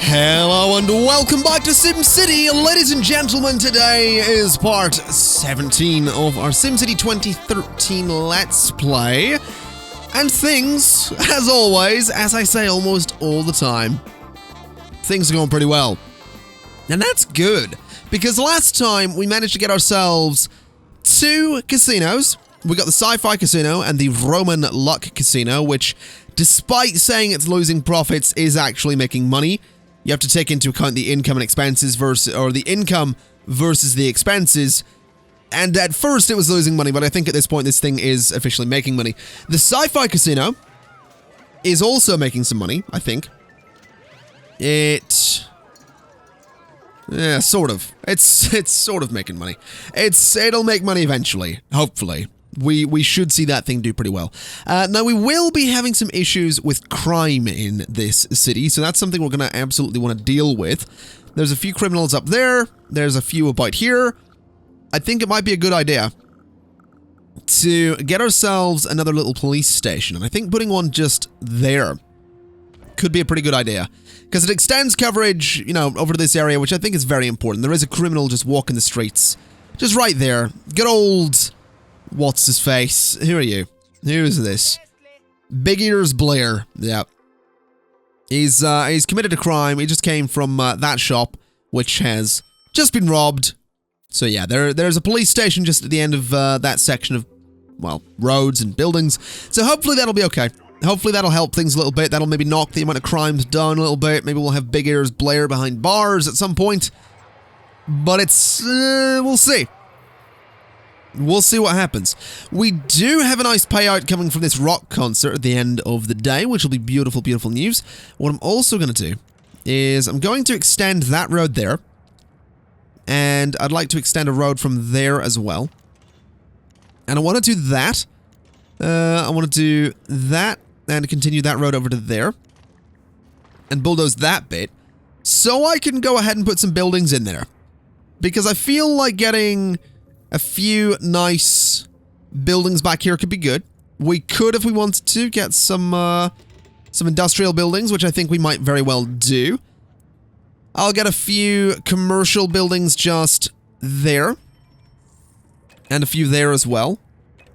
Hello and welcome back to SimCity, ladies and gentlemen. Today is part 17 of our SimCity 2013 Let's Play. And things, as always, as I say almost all the time, things are going pretty well. And that's good, because last time we managed to get ourselves 2 casinos. We got the Sci-Fi Casino and the Roman Luck Casino, which, despite saying it's losing profits, is actually making money. You have to take into account the income and expenses versus, or the income versus the expenses. And at first it was losing money, but I think at this point this thing is officially making money. The Sci-Fi Casino is also making some money, I think. Yeah, sort of. It's sort of making money. It'll make money eventually, hopefully. We should see that thing do pretty well. Now, we will be having some issues with crime in this city, so that's something we're going to absolutely want to deal with. There's a few criminals up there. There's a few about here. I think it might be a good idea to get ourselves another little police station, and I think putting one just there could be a pretty good idea, because it extends coverage, you know, over to this area, which I think is very important. There is a criminal just walking the streets, just right there. Good old... what's his face? Who are you? Who is this? Big Ears Blair. Yeah. He's committed a crime. He just came from that shop, which has just been robbed. So yeah, there's a police station just at the end of that section of, well, roads and buildings. So hopefully that'll be okay. Hopefully that'll help things a little bit. That'll maybe knock the amount of crimes down a little bit. Maybe we'll have Big Ears Blair behind bars at some point. But it's, we'll see. We'll see what happens. We do have a nice payout coming from this rock concert at the end of the day, which will be beautiful, beautiful news. What I'm also going to do is I'm going to extend that road there. And I'd like to extend a road from there as well. And I want to do that. I want to do that and continue that road over to there. And bulldoze that bit. So I can go ahead and put some buildings in there. Because I feel like getting... a few nice buildings back here could be good. We could, if we wanted to, get some industrial buildings, which I think we might very well do. I'll get a few commercial buildings just there. And a few there as well,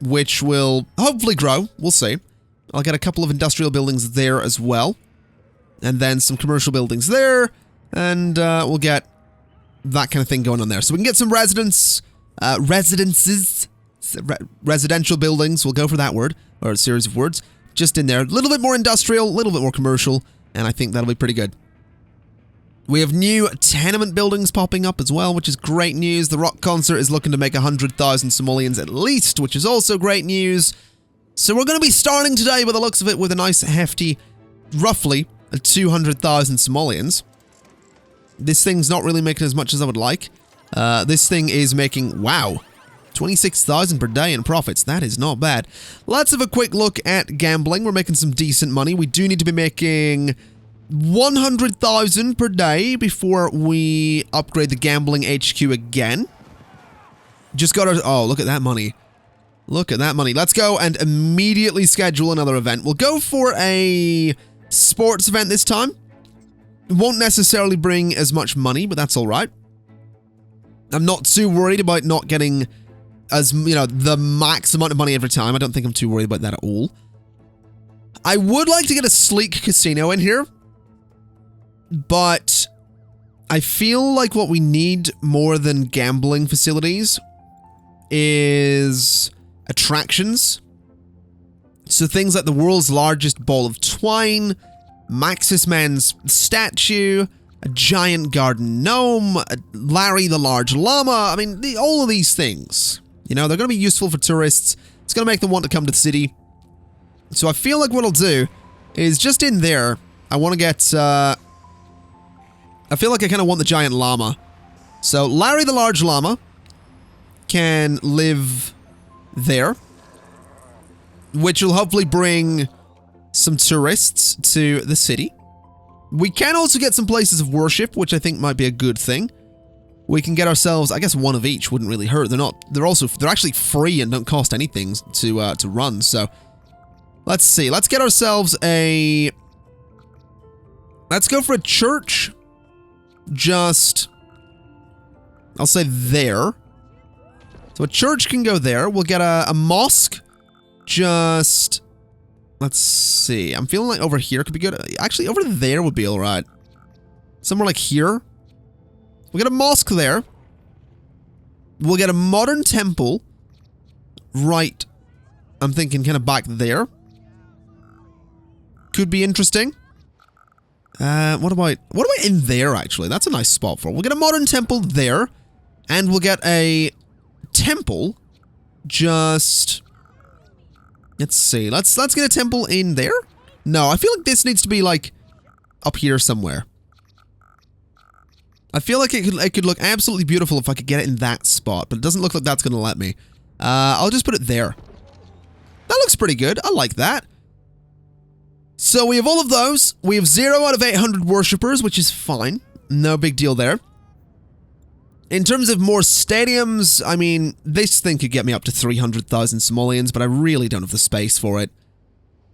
which will hopefully grow. We'll see. I'll get a couple of industrial buildings there as well. And then some commercial buildings there. And we'll get that kind of thing going on there. So we can get some residential buildings, we'll go for that word, or a series of words, just in there. A little bit more industrial, a little bit more commercial, and I think that'll be pretty good. We have new tenement buildings popping up as well, which is great news. The rock concert is looking to make 100,000 simoleons at least, which is also great news. So we're going to be starting today, by the looks of it, with a nice hefty, roughly, 200,000 simoleons. This thing's not really making as much as I would like. This thing is making, wow, 26,000 per day in profits. That is not bad. Let's have a quick look at gambling. We're making some decent money. We do need to be making 100,000 per day before we upgrade the gambling HQ again. Just got our, oh, look at that money. Look at that money. Let's go and immediately schedule another event. We'll go for a sports event this time. It won't necessarily bring as much money, but that's all right. I'm not too worried about not getting as, you know, the max amount of money every time. I don't think I'm too worried about that at all. I would like to get a sleek casino in here, but I feel like what we need more than gambling facilities is attractions. So things like the world's largest ball of twine, Maxis Man's statue, a giant garden gnome, Larry the large llama. I mean, all of these things, you know, they're going to be useful for tourists. It's going to make them want to come to the city. So I feel like what I'll do is just in there, I want to get, I feel like I kind of want the giant llama. So Larry the large llama can live there, which will hopefully bring some tourists to the city. We can also get some places of worship, which I think might be a good thing. We can get ourselves, I guess one of each wouldn't really hurt. They're actually free and don't cost anything to run. So let's see. Let's get ourselves a, let's go for a church just... I'll say there. So a church can go there. We'll get a mosque just... Let's see. I'm feeling like over here could be good. Actually, over there would be alright. Somewhere like here. We'll get a mosque there. We'll get a modern temple. Right. I'm thinking kind of back there. Could be interesting. What about in there, actually? That's a nice spot for it. We'll get a modern temple there. And we'll get a temple just... Let's see. Let's get a temple in there. No, I feel like this needs to be like up here somewhere. I feel like it could look absolutely beautiful if I could get it in that spot, but it doesn't look like that's going to let me. I'll just put it there. That looks pretty good. I like that. So we have all of those. We have 0 out of 800 worshippers, which is fine. No big deal there. In terms of more stadiums, I mean, this thing could get me up to 300,000 simoleons, but I really don't have the space for it.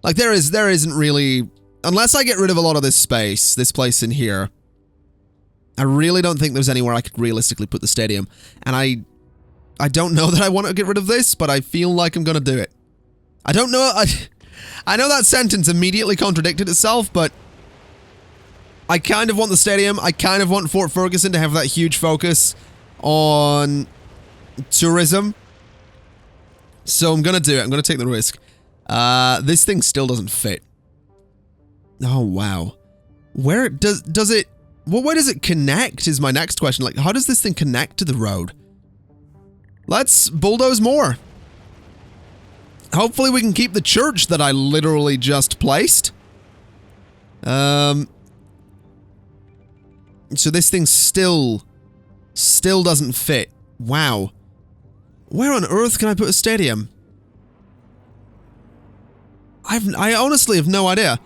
Like, there isn't really... Unless I get rid of a lot of this space, this place in here, I really don't think there's anywhere I could realistically put the stadium. And I don't know that I want to get rid of this, but I feel like I'm going to do it. I don't know... I know that sentence immediately contradicted itself, but... I kind of want the stadium. I kind of want Fort Ferguson to have that huge focus on tourism. So I'm gonna do it. I'm gonna take the risk. This thing still doesn't fit. Oh, wow. Where does it... What way does it connect is my next question. Like, how does this thing connect to the road? Let's bulldoze more. Hopefully we can keep the church that I literally just placed. So this thing still doesn't fit. Wow. Where on earth can I put a stadium? I honestly have no idea.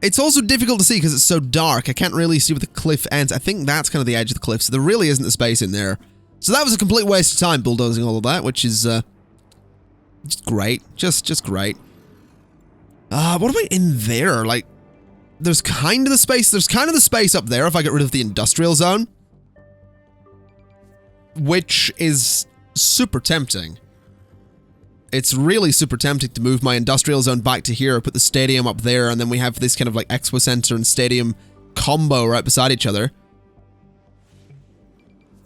It's also difficult to see because it's so dark. I can't really see where the cliff ends. I think that's kind of the edge of the cliff, so there really isn't the space in there. So that was a complete waste of time bulldozing all of that, which is just great. Just great. What am I in there? Like, there's kind of the space up there if I get rid of the industrial zone. Which is super tempting. It's really super tempting to move my industrial zone back to here, put the stadium up there, and then we have this kind of like Expo Center and stadium combo right beside each other.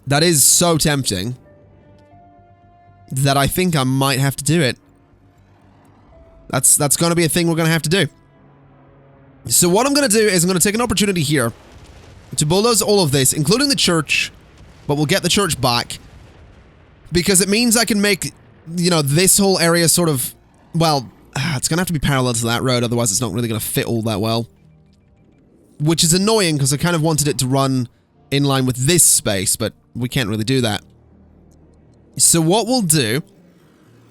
That is so tempting that I think I might have to do it. That's going to be a thing we're going to have to do. So what I'm going to do is I'm going to take an opportunity here to bulldoze all of this, including the church, but we'll get the church back because it means I can make, you know, this whole area sort of, well, it's going to have to be parallel to that road, otherwise it's not really going to fit all that well. Which is annoying because I kind of wanted it to run in line with this space, but we can't really do that. So what we'll do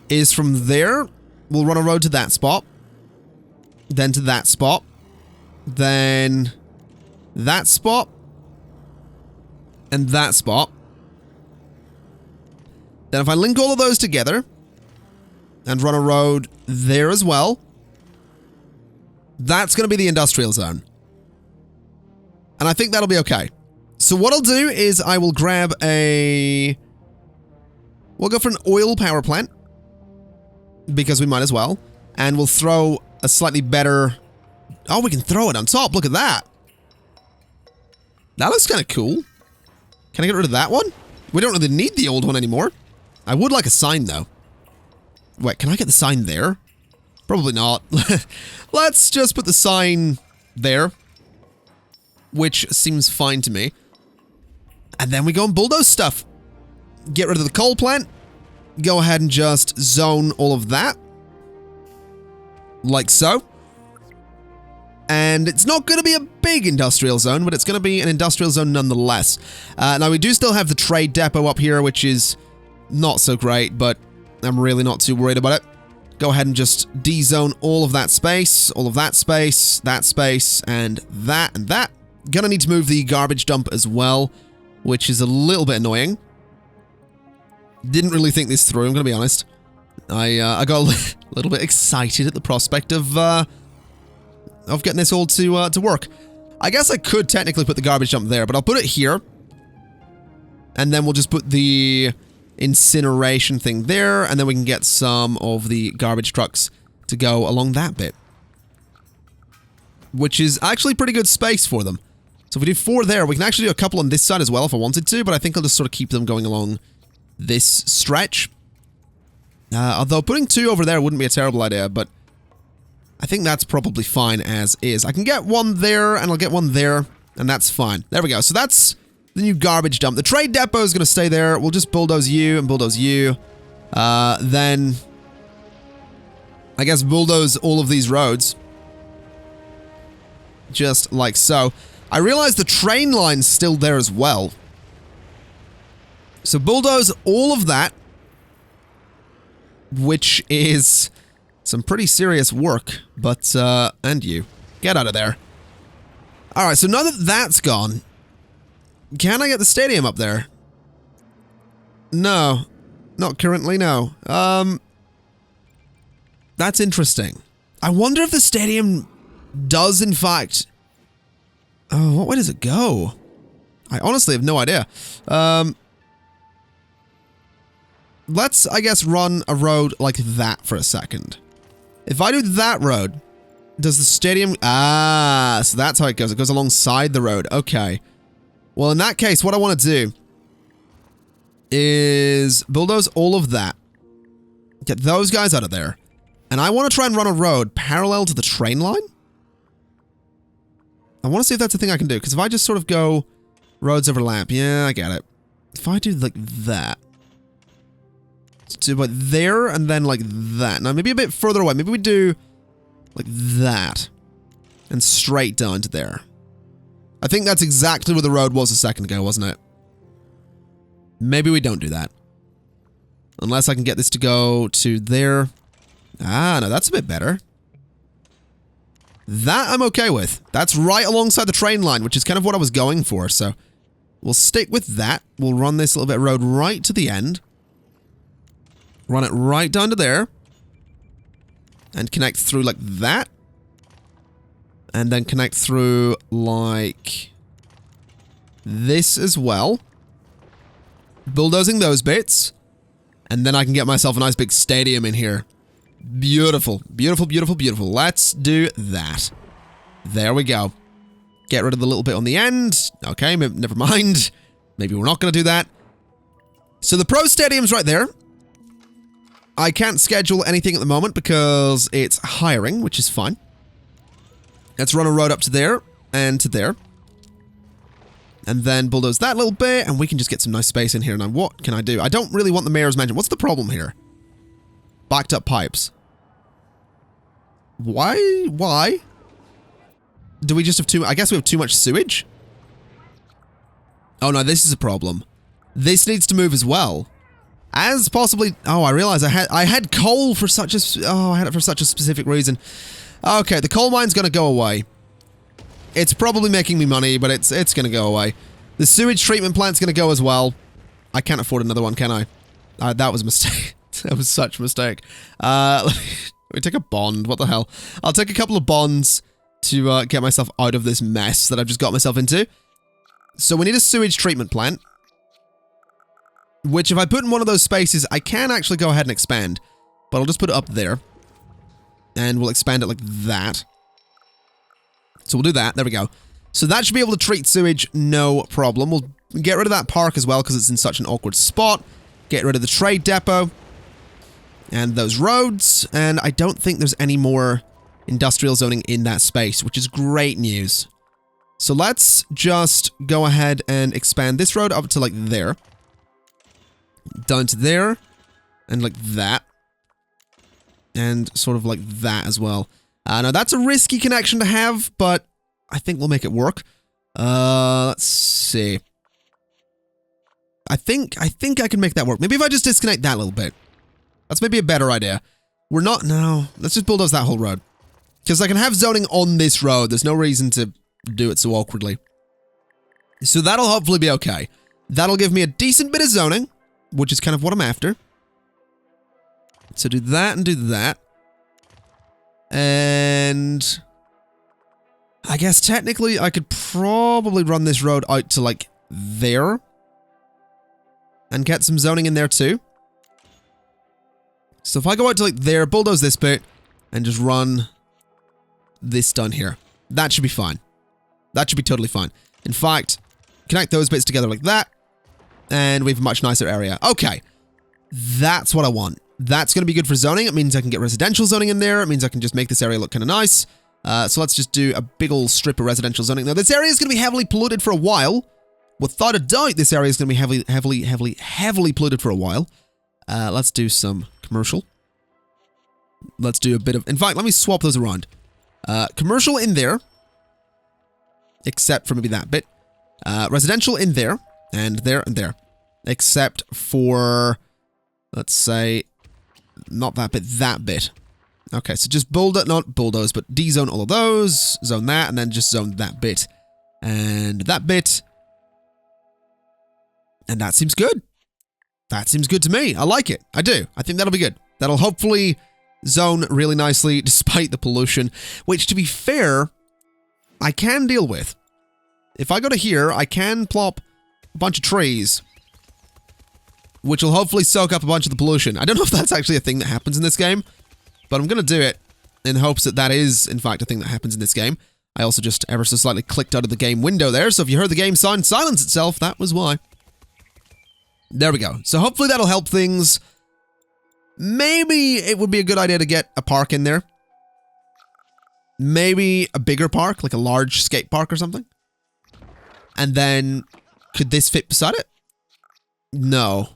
is from there, we'll run a road to that spot, then to that spot, then that spot, and that spot. Then if I link all of those together and run a road there as well, that's going to be the industrial zone. And I think that'll be okay. So what I'll do is I will grab a... We'll go for an oil power plant, because we might as well. And we'll throw a slightly better... Oh, we can throw it on top. Look at that. That looks kind of cool. Can I get rid of that one? We don't really need the old one anymore. I would like a sign, though. Wait, can I get the sign there? Probably not. Let's just put the sign there, which seems fine to me. And then we go and bulldoze stuff. Get rid of the coal plant. Go ahead and just zone all of that. Like so. And it's not going to be a big industrial zone, but it's going to be an industrial zone nonetheless. Now, we do still have the trade depot up here, which is not so great, but I'm really not too worried about it. Go ahead and just de-zone all of that space, that space, and that. Gonna need to move the garbage dump as well, which is a little bit annoying. Didn't really think this through, I'm gonna be honest. I got a little bit excited at the prospect of getting this all to work. I guess I could technically put the garbage dump there, but I'll put it here. And then we'll just put the incineration thing there, and then we can get some of the garbage trucks to go along that bit. Which is actually pretty good space for them. So if we do 4 there, we can actually do a couple on this side as well if I wanted to, but I think I'll just sort of keep them going along this stretch. Although putting 2 over there wouldn't be a terrible idea, but I think that's probably fine as is. I can get 1 there, and I'll get 1 there, and that's fine. There we go. So that's the new garbage dump. The trade depot is going to stay there. We'll just bulldoze you and bulldoze you. Then I guess bulldoze all of these roads. Just like so. I realize the train line's still there as well. So bulldoze all of that, which is some pretty serious work, but, and you. Get out of there. Alright, so now that that's gone, can I get the stadium up there? No. Not currently, no. That's interesting. I wonder if the stadium does, in fact... Oh, what way does it go? I honestly have no idea. Let's, I guess, run a road like that for a second. If I do that road, does the stadium... Ah, so that's how it goes. It goes alongside the road. Okay. Well, in that case, what I want to do is bulldoze all of that. Get those guys out of there. And I want to try and run a road parallel to the train line. I want to see if that's a thing I can do, because if I just sort of go roads overlap, yeah, I get it. If I do like that, do like there and then like that. Now maybe a bit further away. Maybe we do like that and straight down to there. I think that's exactly where the road was a second ago, wasn't it? Maybe we don't do that. Unless I can get this to go to there. Ah, no, that's a bit better. That I'm okay with. That's right alongside the train line, which is kind of what I was going for, so we'll stick with that. We'll run this little bit of road right to the end. Run it right down to there. And connect through like that. And then connect through like this as well. Bulldozing those bits. And then I can get myself a nice big stadium in here. Beautiful. Beautiful, beautiful, beautiful. Let's do that. There we go. Get rid of the little bit on the end. Okay, never mind. Maybe we're not going to do that. So the Pro Stadium's right there. I can't schedule anything at the moment because it's hiring, which is fine. Let's run a road up to there and to there. And then bulldoze that little bit, and we can just get some nice space in here. Now, what can I do? I don't really want the mayor's mansion. What's the problem here? Backed up pipes. Why? Why? Do we just have too... I guess we have too much sewage? Oh, no, this is a problem. This needs to move as well. As possibly... Oh, I realize I had coal for such a... Oh, I had it for such a specific reason. Okay, the coal mine's gonna go away. It's probably making me money, but it's gonna go away. The sewage treatment plant's gonna go as well. I can't afford another one, can I? That was a mistake. That was such a mistake. Let me take a bond. What the hell? I'll take a couple of bonds to get myself out of this mess that I've just got myself into. So we need a sewage treatment plant. Which if I put in one of those spaces, I can actually go ahead and expand. But I'll just put it up there. And we'll expand it like that. So we'll do that. There we go. So that should be able to treat sewage, no problem. We'll get rid of that park as well because it's in such an awkward spot. Get rid of the trade depot. And those roads. And I don't think there's any more industrial zoning in that space, which is great news. So let's just go ahead and expand this road up to like there. Down to there. And like that. And sort of like that as well. Now that's a risky connection to have, but I think we'll make it work. Let's see. I think I can make that work. Maybe if I just disconnect that little bit. That's maybe a better idea. We're not... No. Let's just bulldoze that whole road. Because I can have zoning on this road. There's no reason to do it so awkwardly. So that'll hopefully be okay. That'll give me a decent bit of zoning, which is kind of what I'm after. So do that and do that. And... I guess technically I could probably run this road out to like there and get some zoning in there too. So if I go out to like there, bulldoze this bit and just run this down here, that should be fine. That should be totally fine. In fact, connect those bits together like that and we have a much nicer area. Okay, that's what I want. That's going to be good for zoning. It means I can get residential zoning in there. It means I can just make this area look kind of nice. So let's just do a big old strip of residential zoning. Now, this area is going to be heavily polluted for a while. Without a doubt, this area is going to be heavily polluted for a while. Let's do some commercial. Let's do a bit of... In fact, let me swap those around. Commercial in there. Except for maybe that bit. Residential in there. And there and there. Except for... Let's say... Not that bit, that bit. Okay, so just not bulldoze, but D-zone all of those, zone that, and then just zone that bit. And that bit. And that seems good. That seems good to me. I like it. I do. I think that'll be good. That'll hopefully zone really nicely despite the pollution, which to be fair, I can deal with. If I go to here, I can plop a bunch of trees, which will hopefully soak up a bunch of the pollution. I don't know if that's actually a thing that happens in this game, but I'm going to do it in hopes that that is, in fact, a thing that happens in this game. I also just ever so slightly clicked out of the game window there, so if you heard the game sound silence itself, that was why. There we go. So hopefully that'll help things. Maybe it would be a good idea to get a park in there. Maybe a bigger park, like a large skate park or something. And then, could this fit beside it? No.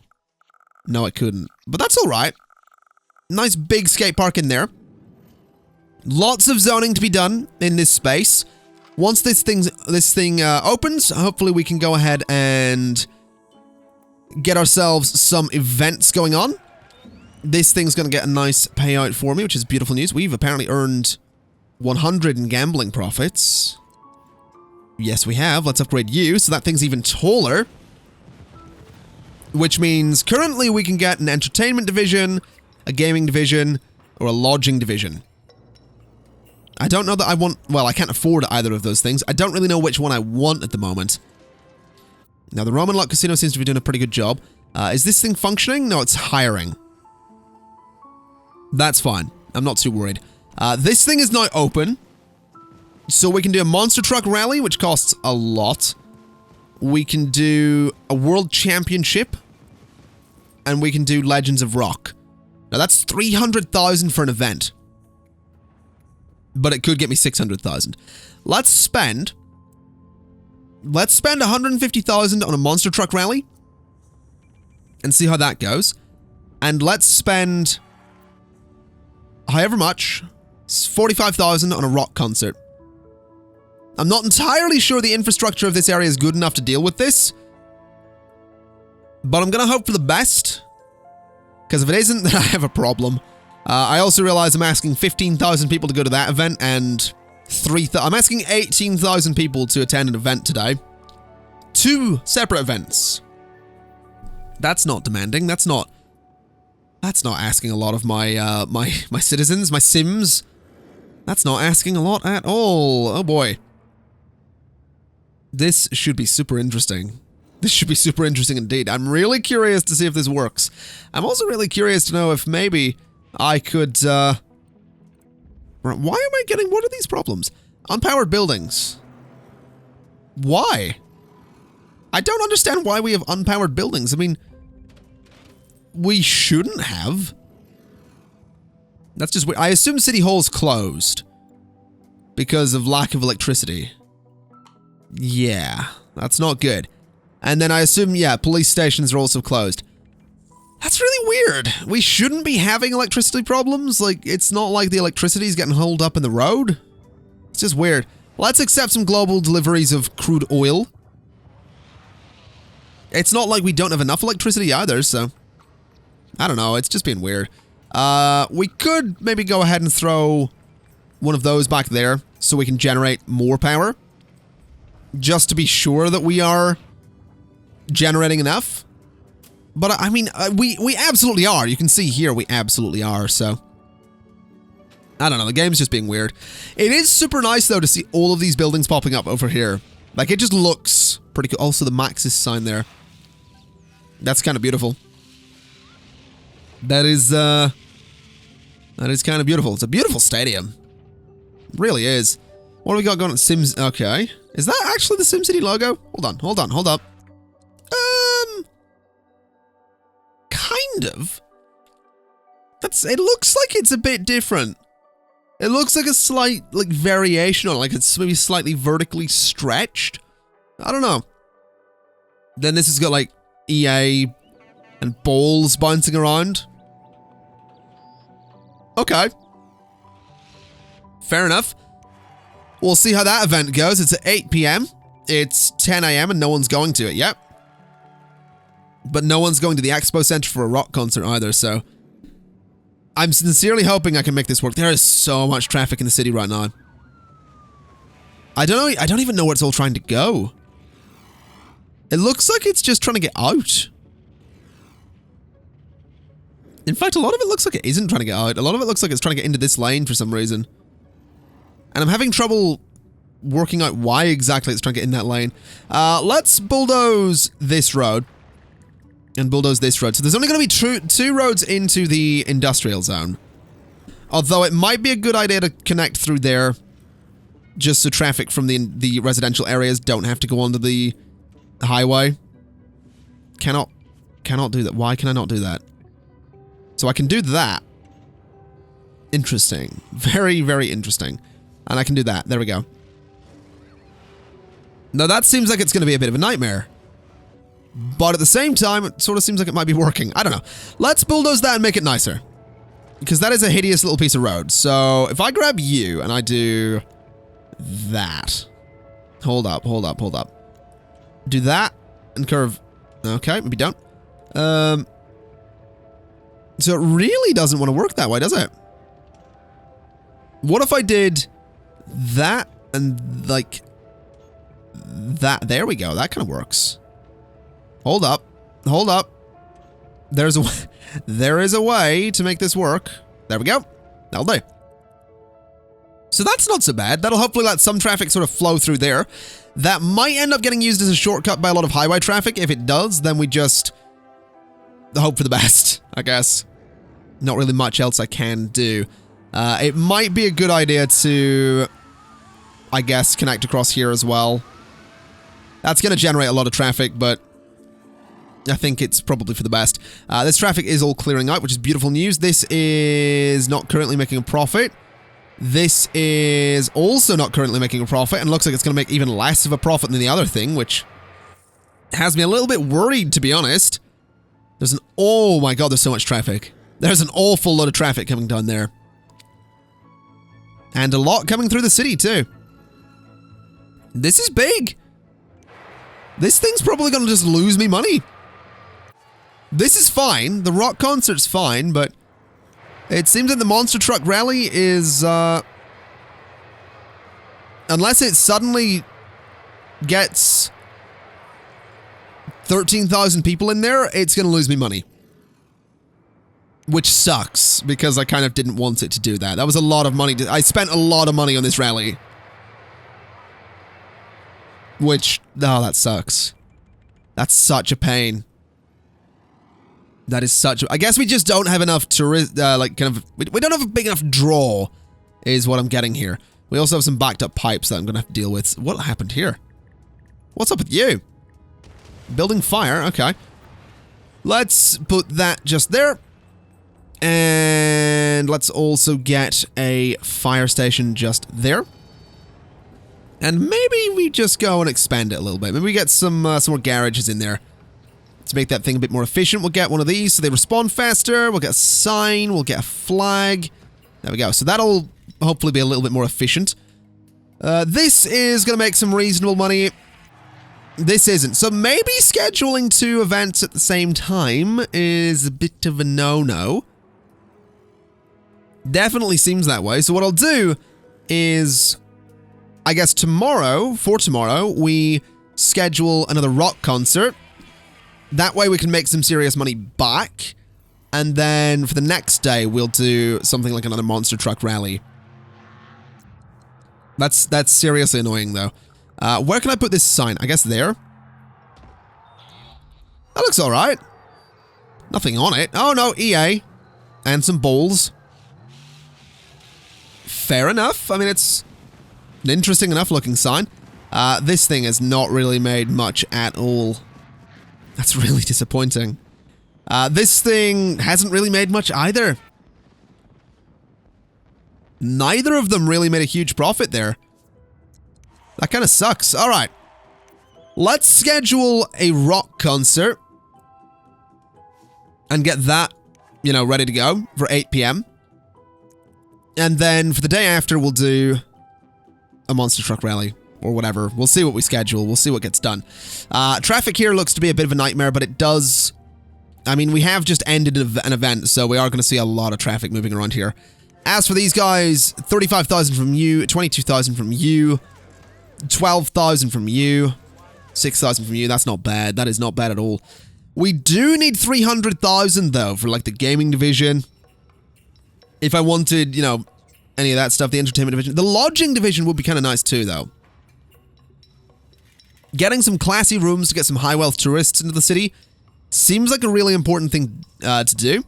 No, it couldn't. But that's alright. Nice big skate park in there. Lots of zoning to be done in this space. Once this thing opens, hopefully we can go ahead and get ourselves some events going on. This thing's going to get a nice payout for me, which is beautiful news. We've apparently earned 100 in gambling profits. Yes, we have. Let's upgrade you, so that thing's even taller. Which means currently we can get an entertainment division, a gaming division, or a lodging division. I don't know that I want... Well, I can't afford either of those things. I don't really know which one I want at the moment. Now, the Roman Lot Casino seems to be doing a pretty good job. Is this thing functioning? No, it's hiring. That's fine. I'm not too worried. This thing is now open. So we can do a monster truck rally, which costs a lot. We can do a world championship. And we can do Legends of Rock. Now, that's 300,000 for an event. But it could get me 600,000. Let's spend 150,000 on a monster truck rally and see how that goes. And let's spend however much, 45,000 on a rock concert. I'm not entirely sure the infrastructure of this area is good enough to deal with this, but I'm going to hope for the best, because if it isn't, then I have a problem. I also realize I'm asking 15,000 people to go to that event, and I'm asking 18,000 people to attend an event today. 2 separate events. That's not demanding. That's not asking a lot of my my citizens, my Sims. That's not asking a lot at all. Oh boy. This should be super interesting. This should be super interesting indeed. I'm really curious to see if this works. I'm also really curious to know if maybe I could, why am I getting... What are these problems? Unpowered buildings. Why? I don't understand why we have unpowered buildings. I mean, we shouldn't have. That's just weird. I assume City Hall's closed because of lack of electricity. Yeah, that's not good. And then I assume, yeah, police stations are also closed. That's really weird. We shouldn't be having electricity problems. Like, it's not like the electricity is getting holed up in the road. It's just weird. Let's accept some global deliveries of crude oil. It's not like we don't have enough electricity either, so... I don't know, it's just being weird. We could maybe go ahead and throw one of those back there so we can generate more power. Just to be sure that we are generating enough. But I mean, we absolutely are. You can see here we absolutely are, so. I don't know, the game's just being weird. It is super nice, though, to see all of these buildings popping up over here. Like, it just looks pretty cool. Also, the Maxis sign there. That's kind of beautiful. That is kind of beautiful. It's a beautiful stadium. It really is. What do we got going on Sims? Okay. Is that actually the SimCity logo? Hold up. Kind of. It looks like it's a bit different. It looks like a slight, like, variation on it. Like it's maybe slightly vertically stretched. I don't know. Then this has got, like, EA and balls bouncing around. Okay. Fair enough. We'll see how that event goes. It's at 8 p.m. It's 10 a.m. and no one's going to it yet. But no one's going to the Expo Center for a rock concert either, so... I'm sincerely hoping I can make this work. There is so much traffic in the city right now. I don't even know where it's all trying to go. It looks like it's just trying to get out. In fact, a lot of it looks like it isn't trying to get out. A lot of it looks like it's trying to get into this lane for some reason. And I'm having trouble working out why exactly it's trying to get in that lane. Let's bulldoze this road. And bulldoze this road. So there's only going to be two roads into the industrial zone. Although it might be a good idea to connect through there. Just so traffic from the residential areas don't have to go onto the highway. Cannot do that. Why can I not do that? So I can do that. Interesting. Very, very interesting. And I can do that. There we go. Now that seems like it's going to be a bit of a nightmare. But at the same time, it sort of seems like it might be working. I don't know. Let's bulldoze that and make it nicer. Because that is a hideous little piece of road. So if I grab you and I do that. Hold up. Do that and curve. Okay, maybe don't. So it really doesn't want to work that way, does it? What if I did that and like that? There we go. That kind of works. Hold up. There is a way to make this work. There we go. That'll do. So that's not so bad. That'll hopefully let some traffic sort of flow through there. That might end up getting used as a shortcut by a lot of highway traffic. If it does, then we just hope for the best, I guess. Not really much else I can do. It might be a good idea to, I guess, connect across here as well. That's going to generate a lot of traffic, but I think it's probably for the best. This traffic is all clearing out, which is beautiful news. This is not currently making a profit. This is also not currently making a profit, and looks like it's going to make even less of a profit than the other thing, which has me a little bit worried, to be honest. There's an... Oh my god, there's so much traffic. There's an awful lot of traffic coming down there. And a lot coming through the city, too. This is big. This thing's probably going to just lose me money. This is fine. The rock concert's fine, but it seems that the monster truck rally is, unless it suddenly gets 13,000 people in there, it's going to lose me money. Which sucks, because I kind of didn't want it to do that. That was a lot of money. I spent a lot of money on this rally. Which, oh, that sucks. That's such a pain. That is such a... I guess we just don't have enough like, kind of... We don't have a big enough draw, is what I'm getting here. We also have some backed up pipes that I'm going to have to deal with. What happened here? What's up with you? Building fire, okay. Let's put that just there. And let's also get a fire station just there. And maybe we just go and expand it a little bit. Maybe we get some more garages in there to make that thing a bit more efficient. We'll get one of these so they respond faster. We'll get a sign. We'll get a flag. There we go. So that'll hopefully be a little bit more efficient. This is going to make some reasonable money. This isn't. So maybe scheduling 2 events at the same time is a bit of a no-no. Definitely seems that way. So what I'll do is, I guess tomorrow, we schedule another rock concert. That way we can make some serious money back. And then for the next day, we'll do something like another monster truck rally. That's seriously annoying, though. Where can I put this sign? I guess there? That looks alright. Nothing on it. Oh, no, EA. And some balls. Fair enough. I mean, it's an interesting enough looking sign. This thing has not really made much at all. That's really disappointing. This thing hasn't really made much either. Neither of them really made a huge profit there. That kind of sucks. All right. Let's schedule a rock concert and get that, you know, ready to go for 8 p.m. And then for the day after, we'll do a monster truck rally or whatever. We'll see what we schedule. We'll see what gets done. Traffic here looks to be a bit of a nightmare, but it does... I mean, we have just ended an event, so we are going to see a lot of traffic moving around here. As for these guys, 35,000 from you, 22,000 from you, 12,000 from you, 6,000 from you. That's not bad. That is not bad at all. We do need 300,000, though, for, like, the gaming division. If I wanted, you know, any of that stuff, the entertainment division. The lodging division would be kind of nice, too, though. Getting some classy rooms to get some high-wealth tourists into the city seems like a really important thing to do.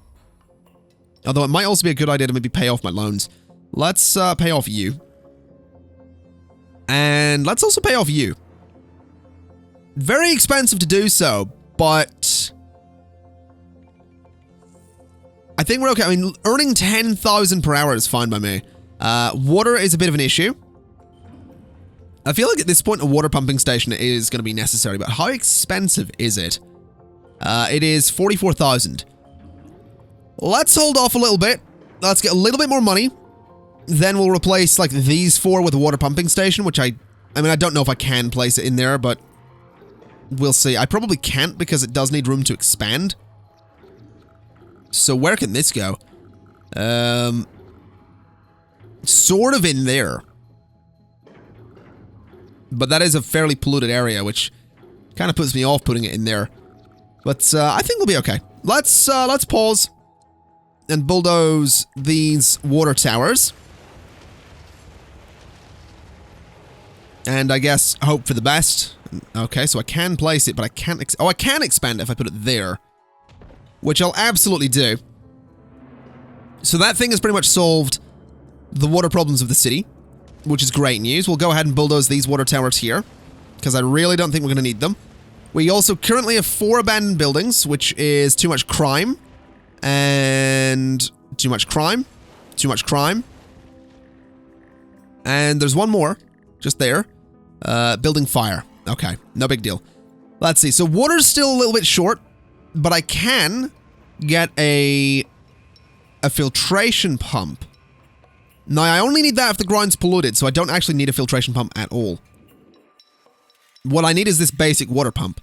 Although it might also be a good idea to maybe pay off my loans. Let's pay off you. And let's also pay off you. Very expensive to do so, but I think we're okay. I mean, earning 10,000 per hour is fine by me. Water is a bit of an issue. I feel like at this point a water pumping station is going to be necessary, but how expensive is it? It is 44,000. Let's hold off a little bit. Let's get a little bit more money. Then we'll replace, like, these 4 with a water pumping station, which I mean, I don't know if I can place it in there, but we'll see. I probably can't because it does need room to expand. So where can this go? Sort of in there. But that is a fairly polluted area, which kind of puts me off putting it in there. But I think we'll be okay. Let's pause and bulldoze these water towers. And I guess hope for the best. Okay, so I can place it, but I can't... I can expand it if I put it there. Which I'll absolutely do. So that thing has pretty much solved the water problems of the city, which is great news. We'll go ahead and bulldoze these water towers here, because I really don't think we're going to need them. We also currently have 4 abandoned buildings, which is too much crime. And too much crime. Too much crime. And there's one more. Just there. Building fire. Okay, no big deal. Let's see. So water's still a little bit short, but I can get a filtration pump. Now, I only need that if the ground's polluted, so I don't actually need a filtration pump at all. What I need is this basic water pump.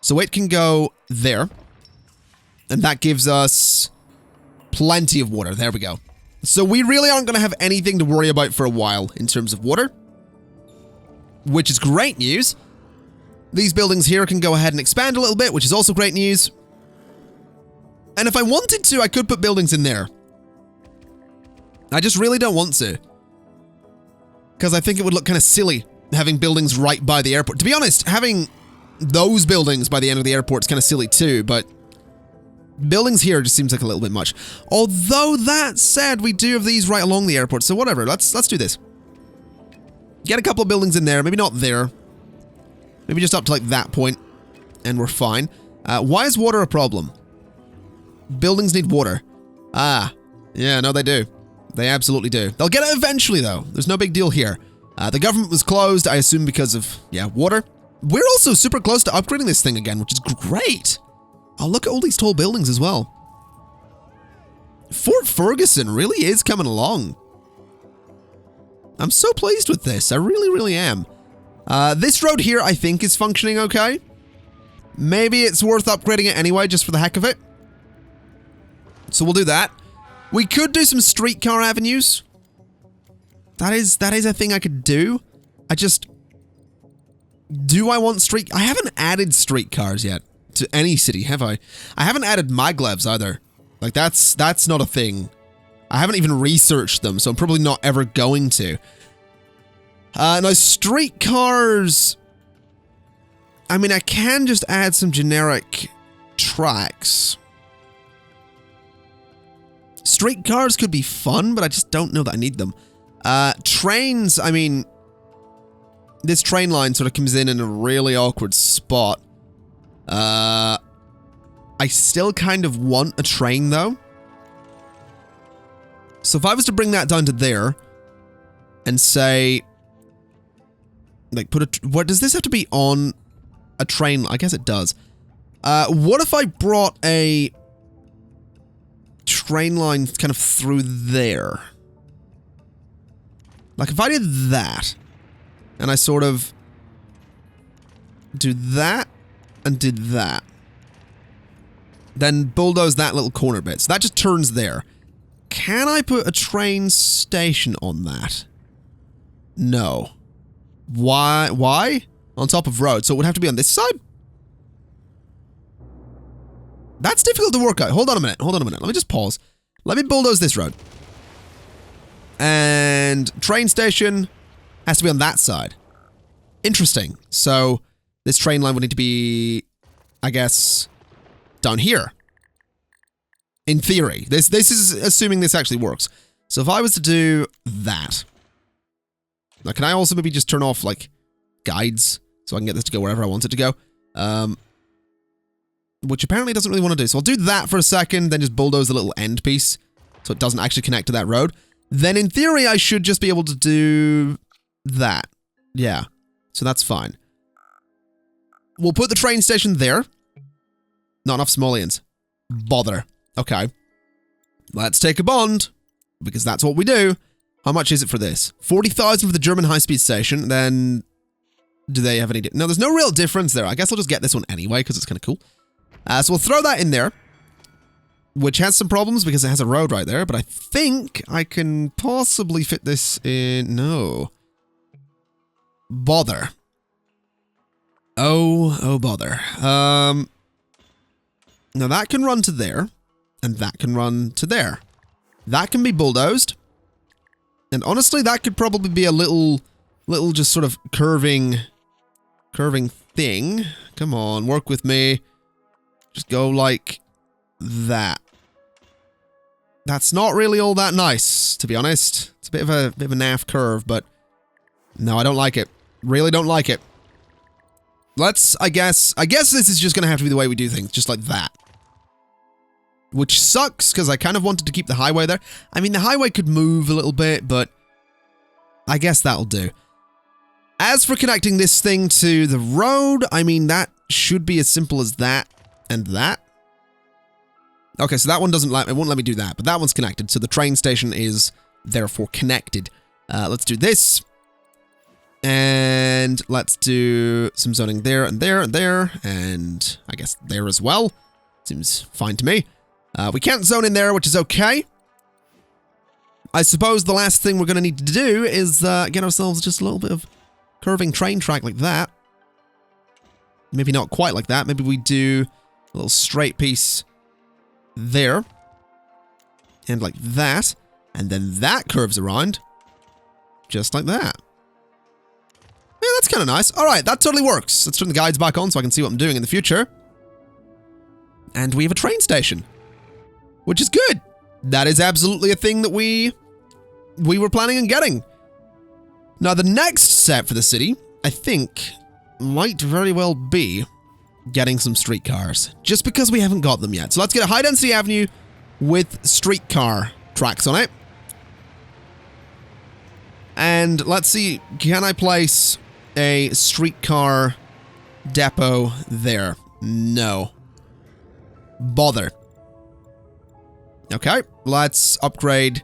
So it can go there. And that gives us plenty of water. There we go. So we really aren't going to have anything to worry about for a while in terms of water. Which is great news. These buildings here can go ahead and expand a little bit, which is also great news. And if I wanted to, I could put buildings in there. I just really don't want to. Because I think it would look kind of silly having buildings right by the airport. To be honest, having those buildings by the end of the airport is kind of silly too, but buildings here just seems like a little bit much. Although that said, we do have these right along the airport, so whatever, let's do this. Get a couple of buildings in there, maybe not there. Maybe just up to like that point, and we're fine. Why is water a problem? Buildings need water. Ah, yeah, no they do. They absolutely do. They'll get it eventually though. There's no big deal here. The government was closed, I assume because of, yeah, water. We're also super close to upgrading this thing again, which is great. Oh, look at all these tall buildings as well. Fort Ferguson really is coming along. I'm so pleased with this. I really, really am. This road here, I think, is functioning okay. Maybe it's worth upgrading it anyway, just for the heck of it. So we'll do that. We could do some streetcar avenues. That is a thing I could do. Do I want I haven't added streetcars yet to any city, have I? I haven't added maglevs either. Like, that's not a thing. I haven't even researched them, so I'm probably not ever going to. Now, streetcars... I mean, I can just add some generic tracks. Streetcars could be fun, but I just don't know that I need them. Trains, I mean... This train line sort of comes in a really awkward spot. I still kind of want a train, though. So if I was to bring that down to there... And say... Like, put a... What, does this have to be on a train? I guess it does. What if I brought a... train line kind of through there? Like, if I did that... And I sort of... do that... And did that. Then bulldoze that little corner bit. So that just turns there. Can I put a train station on that? No. Why? Why? On top of road. So it would have to be on this side? That's difficult to work out. Hold on a minute. Hold on a minute. Let me just pause. Let me bulldoze this road. And train station has to be on that side. Interesting. So this train line would need to be, I guess, down here. In theory. This is assuming this actually works. So if I was to do that. Now, can I also maybe just turn off, like, guides? So I can get this to go wherever I want it to go. Which apparently doesn't really want to do. So I'll do that for a second, then just bulldoze the little end piece. So it doesn't actually connect to that road. Then in theory, I should just be able to do that. Yeah. So that's fine. We'll put the train station there. Not enough simoleons. Bother. Okay. Let's take a bond. Because that's what we do. How much is it for this? 40,000 for the German high-speed station. Then, do they have any... No, there's no real difference there. I guess I'll just get this one anyway, because it's kind of cool. So we'll throw that in there. Which has some problems, because it has a road right there. But I think I can possibly fit this in... No. Bother. Oh, bother. Now that can run to there. And that can run to there. That can be bulldozed. And honestly, that could probably be a little just sort of curving thing. Come on, work with me. Just go like that. That's not really all that nice, to be honest. It's a bit of a naff curve, but no, I don't like it. Really don't like it. I guess this is just gonna have to be the way we do things, just like that. Which sucks, because I kind of wanted to keep the highway there. I mean, the highway could move a little bit, but I guess that'll do. As for connecting this thing to the road, I mean, that should be as simple as that and that. Okay, so that one doesn't it won't let me do that, but that one's connected, so the train station is therefore connected. Let's do this. And let's do some zoning there and there and there, and I guess there as well. Seems fine to me. We can't zone in there, which is okay. I suppose the last thing we're going to need to do is get ourselves just a little bit of curving train track like that. Maybe not quite like that. Maybe we do a little straight piece there. And like that. And then that curves around. Just like that. Yeah, that's kind of nice. All right, that totally works. Let's turn the guides back on so I can see what I'm doing in the future. And we have a train station. Which is good. That is absolutely a thing that we were planning on getting. Now, the next step for the city, I think, might very well be getting some streetcars. Just because we haven't got them yet. So let's get a high-density avenue with streetcar tracks on it. And let's see, can I place a streetcar depot there? No. Bother. Okay, let's upgrade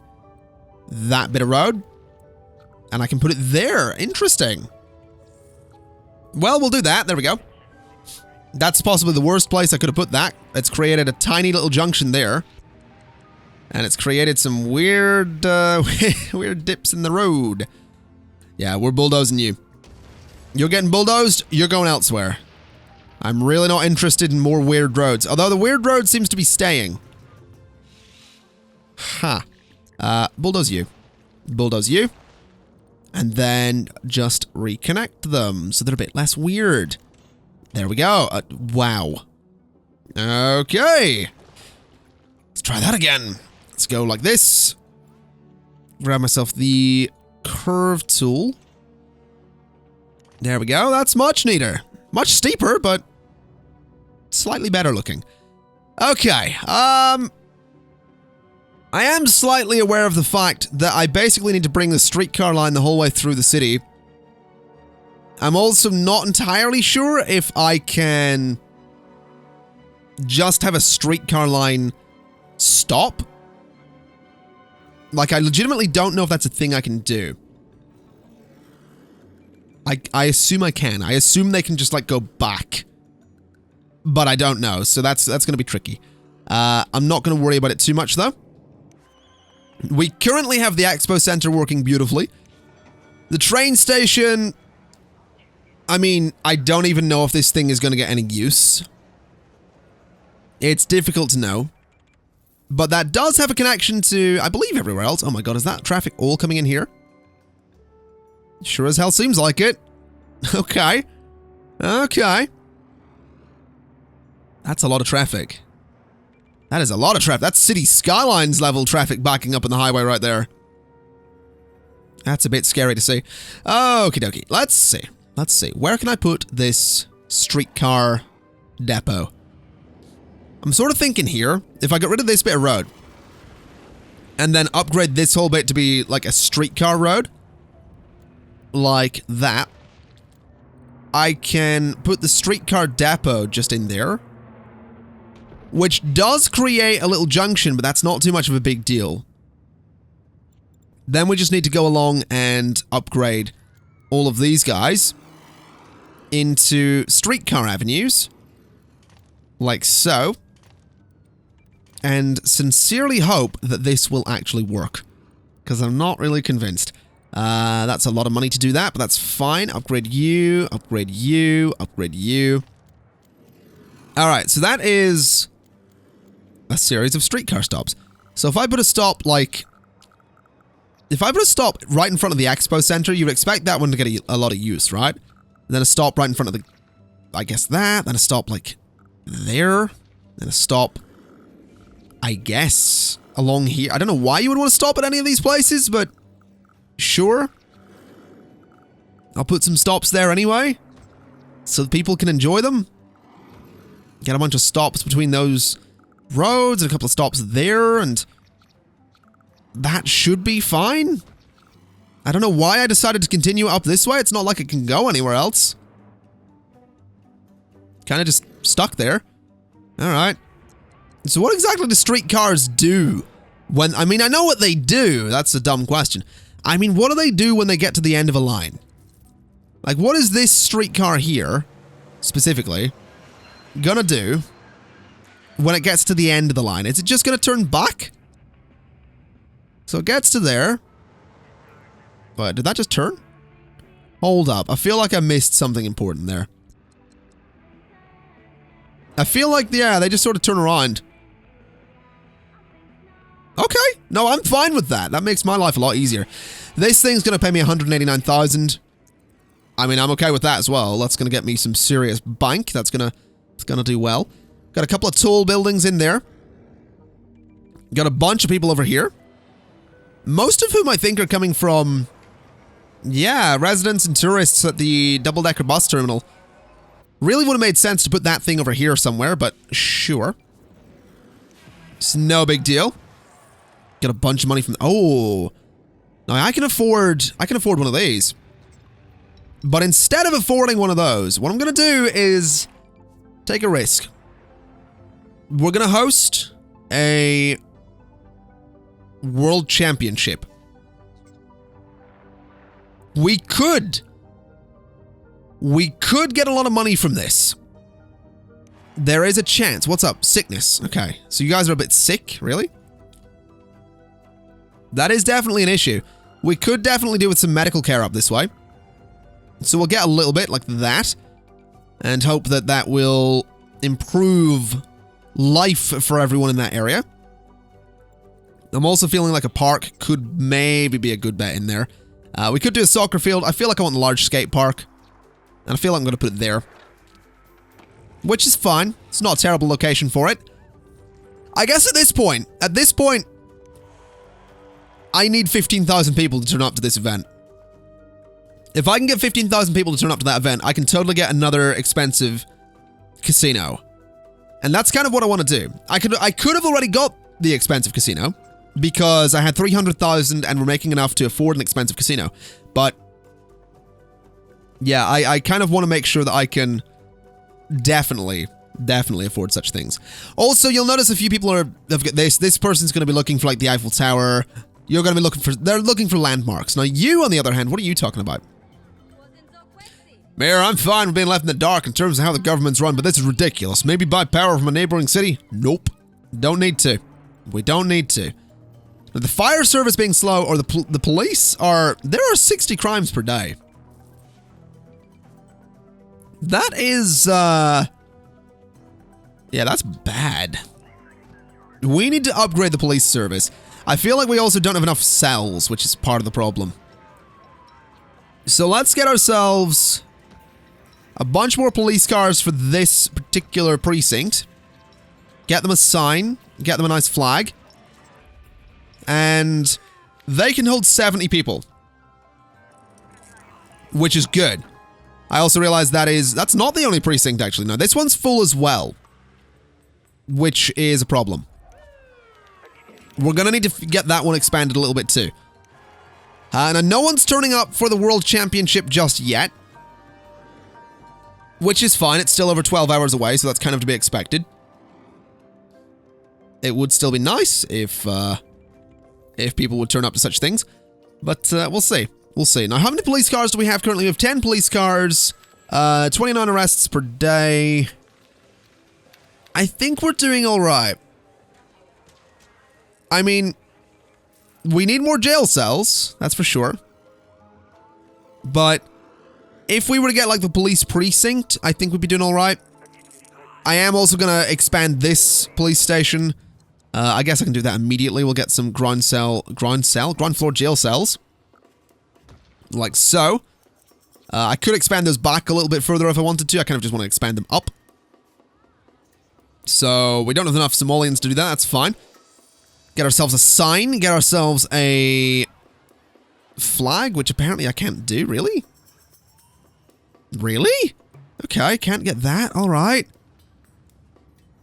that bit of road. And I can put it there. Interesting. Well, we'll do that. There we go. That's possibly the worst place I could have put that. It's created a tiny little junction there. And it's created some weird, weird dips in the road. Yeah, we're bulldozing you. You're getting bulldozed, you're going elsewhere. I'm really not interested in more weird roads. Although the weird road seems to be staying. Huh. Bulldoze you. Bulldoze you. and then just reconnect them so they're a bit less weird. There we go. Wow. Okay. Let's try that again. Let's go like this. Grab myself the curve tool. There we go. That's much neater. Much steeper, but slightly better looking. Okay. I am slightly aware of the fact that I basically need to bring the streetcar line the whole way through the city. I'm also not entirely sure if I can just have a streetcar line stop. Like, I legitimately don't know if that's a thing I can do. I assume I can. I assume they can just, like, go back. But I don't know, so that's going to be tricky. I'm not going to worry about it too much, though. We currently have the Expo Center working beautifully. The train station... I mean, I don't even know if this thing is going to get any use. It's difficult to know. But that does have a connection to, I believe, everywhere else. Oh my god, is that traffic all coming in here? Sure as hell seems like it. Okay. Okay. That's a lot of traffic. That is a lot of traffic. That's City Skylines level traffic backing up on the highway right there. That's a bit scary to see. Okie dokie. Let's see. Let's see. Where can I put this streetcar depot? I'm sort of thinking here, if I get rid of this bit of road, and then upgrade this whole bit to be like a streetcar road, like that, I can put the streetcar depot just in there, which does create a little junction, but that's not too much of a big deal. Then we just need to go along and upgrade all of these guys into streetcar avenues, like so, and sincerely hope that this will actually work, because I'm not really convinced. That's a lot of money to do that, but that's fine. Upgrade you, upgrade you, upgrade you. Alright, so that is a series of streetcar stops. So if I put a stop, like... If I put a stop right in front of the Expo Center, you'd expect that one to get a lot of use, right? And then a stop right in front of the... I guess that. Then a stop, like, there. Then a stop, I guess, along here. I don't know why you would want to stop at any of these places, but... Sure. I'll put some stops there anyway, so that people can enjoy them. Get a bunch of stops between those roads, and a couple of stops there, and... That should be fine. I don't know why I decided to continue up this way. It's not like it can go anywhere else. Kind of just stuck there. Alright. So what exactly do streetcars do? When, I mean, I know what they do. That's a dumb question. I mean, what do they do when they get to the end of a line? Like, what is this streetcar here, specifically, gonna do when it gets to the end of the line? Is it just gonna turn back? So it gets to there. But did that just turn? Hold up. I feel like I missed something important there. I feel like, yeah, they just sort of turn around. Okay. No, I'm fine with that. That makes my life a lot easier. This thing's going to pay me $189,000. I mean, I'm okay with that as well. That's going to get me some serious bank. It's going to do well. Got a couple of tall buildings in there. Got a bunch of people over here. Most of whom I think are coming from, yeah, residents and tourists at the double-decker bus terminal. Really would have made sense to put that thing over here somewhere, but sure. It's no big deal. Got a bunch of money from... Oh! Now, I can afford one of these. But instead of affording one of those, what I'm going to do is take a risk. We're going to host a... World Championship. We could get a lot of money from this. There is a chance. What's up? Sickness. Okay. So you guys are a bit sick, really? That is definitely an issue. We could definitely do with some medical care up this way. So we'll get a little bit like that and hope that that will improve life for everyone in that area. I'm also feeling like a park could maybe be a good bet in there. We could do a soccer field. I feel like I want a large skate park. And I feel like I'm going to put it there. Which is fine. It's not a terrible location for it. I guess at this point, I need 15,000 people to turn up to this event. If I can get 15,000 people to turn up to that event, I can totally get another expensive casino. And that's kind of what I want to do. I could have already got the expensive casino because I had 300,000 and we're making enough to afford an expensive casino. But yeah, I kind of want to make sure that I can definitely afford such things. Also, you'll notice a few people have got this person's going to be looking for like the Eiffel Tower. You're going to be they're looking for landmarks. Now you, on the other hand, what are you talking about? Mayor, I'm fine with being left in the dark in terms of how the government's run, but this is ridiculous. Maybe buy power from a neighboring city? Nope. Don't need to. We don't need to. The fire service being slow, or the police are... There are 60 crimes per day. That is, yeah, that's bad. We need to upgrade the police service. I feel like we also don't have enough cells, which is part of the problem. So let's get ourselves a bunch more police cars for this particular precinct. Get them a sign. Get them a nice flag. And they can hold 70 people. Which is good. I also realized that's not the only precinct, actually. No, this one's full as well. Which is a problem. We're gonna need to get that one expanded a little bit too. Now, no one's turning up for the World Championship just yet. Which is fine, it's still over 12 hours away, so that's kind of to be expected. It would still be nice if people would turn up to such things. But we'll see. We'll see. Now, how many police cars do we have currently? We have 10 police cars, 29 arrests per day. I think we're doing all right. I mean, we need more jail cells, that's for sure. But if we were to get, like, the police precinct, I think we'd be doing all right. I am also going to expand this police station. I guess I can do that immediately. We'll get some ground floor jail cells. Like so. I could expand those back a little bit further if I wanted to. I kind of just want to expand them up. So, we don't have enough Somalians to do that. That's fine. Get ourselves a sign. Get ourselves a flag, which apparently I can't do. Really? Really? Okay, can't get that. All right.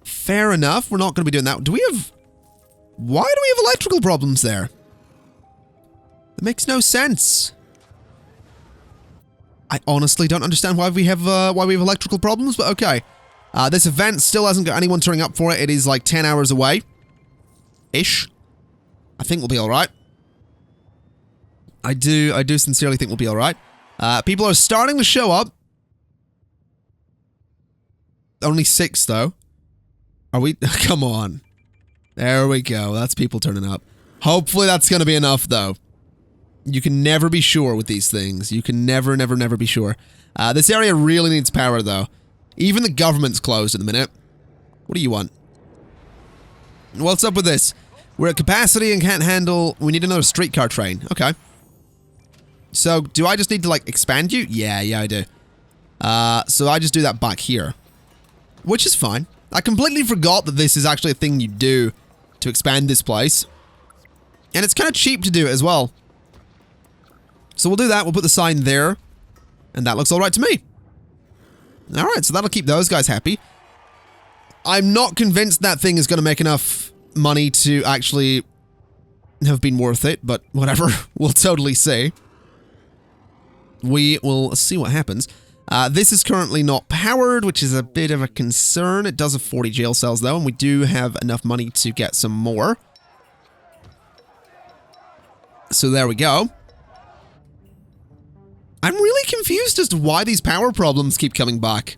Fair enough. We're not going to be doing that. Do we have... Why do we have electrical problems there? That makes no sense. I honestly don't understand why we have electrical problems, but okay. This event still hasn't got anyone turning up for it. It is like 10 hours away. Ish. I think we'll be alright. I do sincerely think we'll be alright. People are starting to show up. Only 6, though. Are we? Come on. There we go. That's people turning up. Hopefully that's going to be enough, though. You can never be sure with these things. You can never be sure. This area really needs power, though. Even the government's closed at the minute. What do you want? What's up with this? We're at capacity and can't handle... We need another streetcar train. Okay. So, do I just need to, like, expand you? Yeah, I do. So I just do that back here. Which is fine. I completely forgot that this is actually a thing you do to expand this place. And it's kind of cheap to do it as well. So we'll do that. We'll put the sign there. And that looks alright to me. Alright, so that'll keep those guys happy. I'm not convinced that thing is going to make enough money to actually have been worth it, but whatever. We'll totally see. We will see what happens. This is currently not powered, which is a bit of a concern. It does have 40 jail cells, though, and we do have enough money to get some more. So there we go. I'm really confused as to why these power problems keep coming back.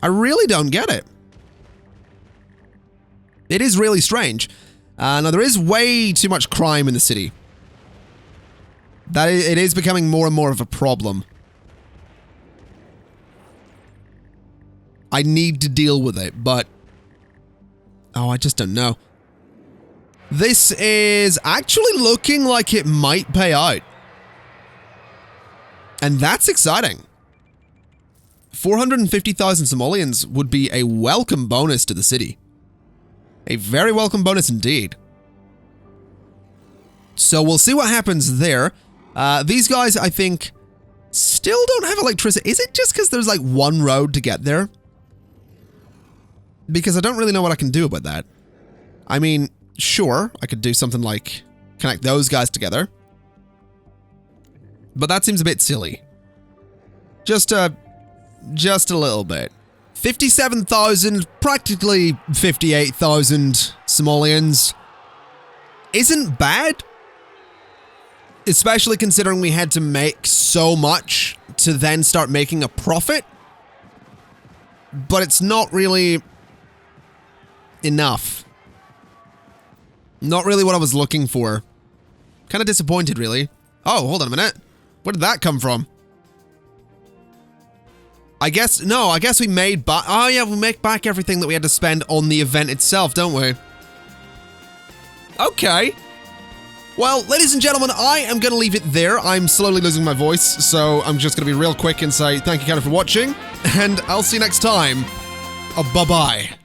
I really don't get it. It is really strange. Now, there is way too much crime in the city. It is becoming more and more of a problem. I need to deal with it, but... Oh, I just don't know. This is actually looking like it might pay out. And that's exciting. 450,000 Somalians would be a welcome bonus to the city. A very welcome bonus indeed. So we'll see what happens there. These guys, I think, still don't have electricity. Is it just because there's like one road to get there? Because I don't really know what I can do about that. I mean, sure, I could do something like connect those guys together. But that seems a bit silly. Just a little bit. 57,000, practically 58,000 Somalians isn't bad. Especially considering we had to make so much to then start making a profit. But it's not really enough. Not really what I was looking for. Kind of disappointed, really. Oh, hold on a minute. Where did that come from? I guess we made back... Oh, yeah, we make back everything that we had to spend on the event itself, don't we? Okay. Well, ladies and gentlemen, I am going to leave it there. I'm slowly losing my voice, so I'm just going to be real quick and say thank you, Canada, for watching, and I'll see you next time. Bye-bye.